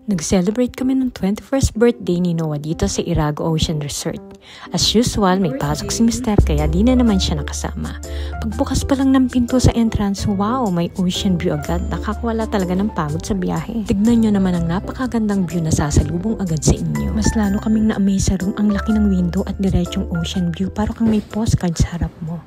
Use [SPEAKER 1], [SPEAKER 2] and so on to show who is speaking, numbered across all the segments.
[SPEAKER 1] Nag-celebrate kami ng 21st birthday ni Noah dito sa Irago Ocean Resort. As usual, may pasok si Mr. kaya di na naman siya nakasama. Pagbukas pa lang ng pinto sa entrance, wow, may ocean view agad. Nakakawala talaga ng pagod sa biyahe. Tignan nyo naman ang napakagandang view na sasalubong agad sa inyo. Mas lalo kaming na-amaze sa room, ang laki ng window at diretsong ocean view. Para kang may postcard sa harap mo.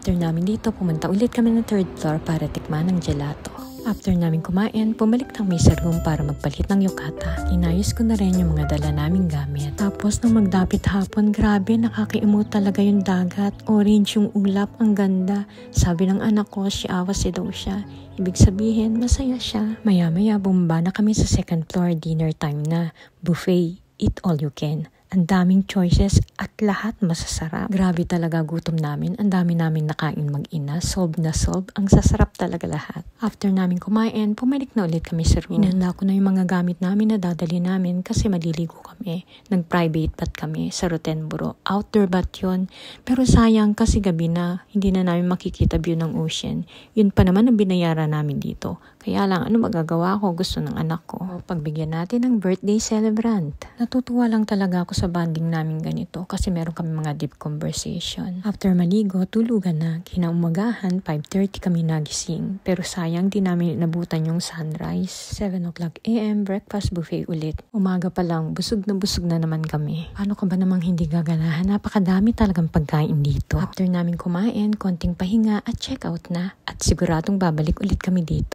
[SPEAKER 1] After namin dito, pumunta ulit kami ng 3rd floor para tikman ng gelato. After namin kumain, pumalik ng may sa room para magpalit ng yukata. Inayos ko na rin yung mga dala naming gamit. Tapos nung magdapit hapon, grabe, nakaka-emote talaga yung dagat. Orange yung ulap, ang ganda. Sabi ng anak ko, si daw siya. Ibig sabihin, masaya siya. Maya-maya, bumaba na kami sa 2nd floor, dinner time na. Buffet, eat all you can. Ang daming choices at lahat masasarap. Grabe talaga gutom namin. Ang dami namin nakain mag-ina. Solve na solve. Ang sasarap talaga lahat. After namin kumain, pumalik na ulit kami sa room. Inanda ko na yung mga gamit namin na dadali namin kasi maliligo kami. Nag-private bath kami sa Rottenboro. Outdoor bath yun. Pero sayang kasi gabi na. Hindi na namin makikita view ng ocean. Yun pa naman ang binayaran namin dito. Kaya lang, ano magagawa ko? Gusto ng anak ko. Pagbigyan natin ng birthday celebrant. Natutuwa lang talaga ako sa bonding namin ganito kasi meron kami mga deep conversation. After maligo, tulugan na. Kinaumagahan, 5:30 kami nagising. Pero sayang di namin inabutan yung sunrise. 7 o'clock AM, breakfast buffet ulit. Umaga pa lang, busog na naman kami. Paano ka ba namang hindi gaganahan? Napakadami talagang pagkain dito. After namin kumain, konting pahinga at check out na. At siguradong babalik ulit kami dito.